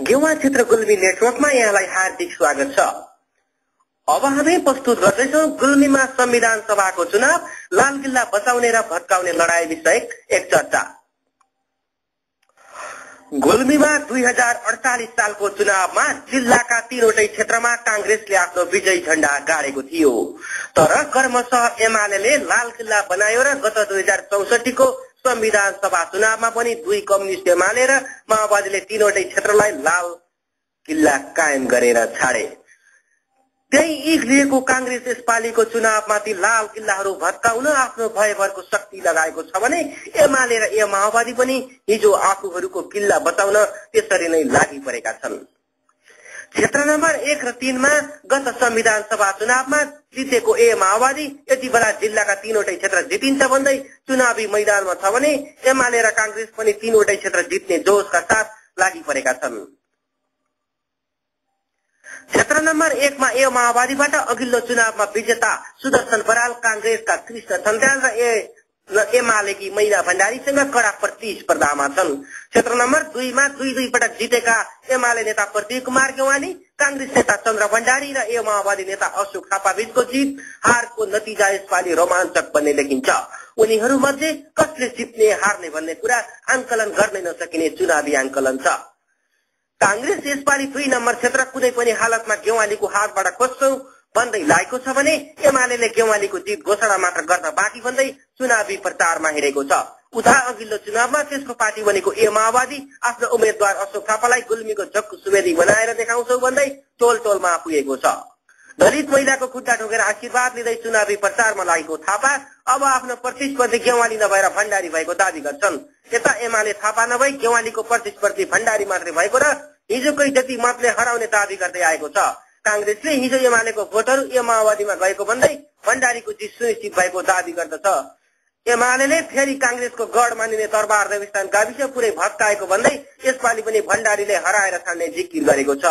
Geva क्षेत्र गुल्मी नेटवर्कमा यहाँलाई हार्दिक स्वागत छ। अब हामी प्रस्तुत गर्दैछौं गुल्मीमा संविधान सभाको चुनाव, लाल किल्ला बचाउने र भत्काउने लडाई विषयक एक चर्चा। गुल्मीमा 2048 सालको चुनावमा जिल्लाका 3वटै क्षेत्रमा कांग्रेसले आफ्नो विजयी झण्डा गाडेको थियो। तर कर्मशः एमालेले लाल किल्ला बनायो र गत 2064 को संविधान सभा चुनावमा पनि दुई कम्युनिस्ट एमाले र माओवादीले 3वटै क्षेत्रलाई लाल किल्ला कायम गरेर छाडे। त्यही इख लिएको कांग्रेस यसपालिको चुनावमाथि लाल किल्लाहरू भत्काउन आफ्नो भयभरको शक्ति लगाएको छ भने एमाले र माओवादी पनि हिजो आफूहरूको किल्ला बचाउन त्यसरी नै लागि परेका छन्। क्षेत्र नम्बर 1 र 3 मा गत संविधान सभा चुनावमा जितेको माओवादी यति बेला जिल्लाका 3वटै क्षेत्र जितिन्छ भन्दै चुनावी मैदानमा छ भने एमाले र कांग्रेस पनि 3वटै क्षेत्र जित्ने जोशका साथ लागि परेका छन्। क्षेत्र नम्बर 1 मा माओवादीबाट अघिल्लो चुनावमा विजेता सुदर्शन बराल, कांग्रेसका कृष्ण सन्त्याल र एमालेकी मैना भण्डारीसँग कड़ा प्रतिस्पर्धामा छन्। क्षेत्र नम्बर 2 मा दुई पटक जितेका एमाले नेता प्रतीक कुमार गेवाली, कांग्रेस नेता चन्द्र भण्डारी र माओवादी नेता अशोक थापा बीचको जीत हारको नतिजा यसपालि रोमाञ्चक बन्ने देखिन्छ। उनीहरू मध्ये कसले जित्ने हार्ने भन्ने कुरा आंकलन गर्न नसकिने चुनावी आंकलन छ। कांग्रेस यसपालि 2 नम्बर क्षेत्र कुनै पनि हालतमा गेवालीको हातबाट खोज्छौ भन्दै लागेको छ भने एमालेले गेवालीको जीत घोषणा मात्र गर्न बाँकी भन्दै चुनावी प्रचारमा हिँडेको छ। उता अघिल्लो चुनावमा त्यसको पार्टी बनेको माओवादी आफ्नो उम्मेद्वार अशोक थापालाई गुल्मीको जक्कु सुवेदी बनाएर देखाउँछौ भन्दै टोलमा पुगेको छ। दलित महिलाको खुट्टा ठोकेर आशीर्वाद लिँदै चुनावी प्रचारमा लागेको थापा अब आफ्नो प्रतिस्पर्धी गेवाली नभएर भण्डारी भएको दावी गर्छन्। यता एमाले थापा नभई गेवालीको प्रतिस्पर्धी भण्डारी मात्रै भएको र हिजोकै जति मतले हराउने दावी गर्दै आएको छ। कांग्रेसले हिजो एमालेको भोटहरू माओवादीमा गएको भन्दै भण्डारीको जित सुनिश्चित भएको दावी गर्दछ। एमालेले फेरि कांग्रेसको गढ मानिने दरबार देवस्थान गाविस पुरै भत्काएको भन्दै यसपालि पनि भण्डारीले हराएर छाड्ने जिकिर गरेको छ।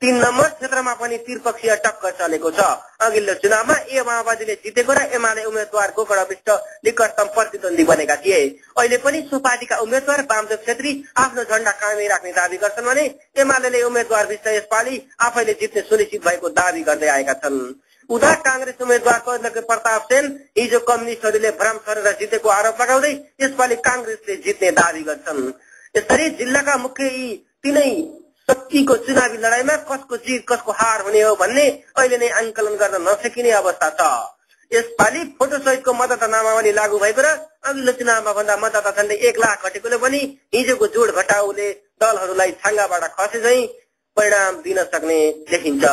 3 नम्बर क्षेत्रमा पनि त्रिपक्षीय टक्कर चलेको छ। अघिल्लो चुनावमा माओवादीले जितेको र एमाले उम्मेद्वार गोकर्ण विष्ट निकटतम प्रतिद्वन्दी बनेका थिए। अहिले पनि सो पार्टीका उम्मेद्वार वामदेव छेत्री आफ्नो झण्डा कायमै राख्ने दावी गर्छन् भने एमालेले उम्मेद्वार विष्ट यसपालि आफैले जित्ने सुनिश्चित भएको दावी गर्दै आएका छन्। उता कांग्रेस उम्मेद्वार कर्ण प्रताप सेन हिजो कम्युनिस्टहरूले भ्रम गरेर जितेको आरोप लगाउँदै यसपालि कांग्रेसले जित्ने दावी गर्छन्। यसरी जिल्लाका मुख्य तीनै शक्तिको चुनावी लडाईमा कसको जित कसको हार हुने हो भन्ने अहिले नै आंकलन गर्न नसकिने अवस्था छ। यसपालि फोटो सहितको मतदाता नामावली लागू भएको र अघिल्लो चुनावमा भन्दा मतदाता झन्डै 1 लाख घटेकोले पनि हिजोको जोड घटाउले दलहरूलाई छाङ्गाबाट खसे झैं परिणाम दिन सक्ने देखिन्छ।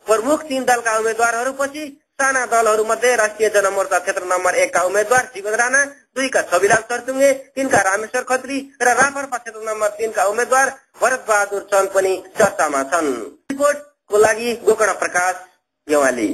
प्रमुख 3 दलका उम्मेद्वारहरूपछि साना दलहरू मध्ये राष्ट्रिय जनमोर्चा क्षेत्र नम्बर 1 का उम्मेद्वार जीवन राणा, 2 का छविलाल सर्चुङ्गे, 3 का रामेश्वर खत्री र रापरपा क्षेत्र नम्बर 3 का उम्मेद्वार भरत बहादुर चन्द पनि चर्चामा छन्। रिपोर्टको लागि गोकर्ण प्रकाश गेवाली।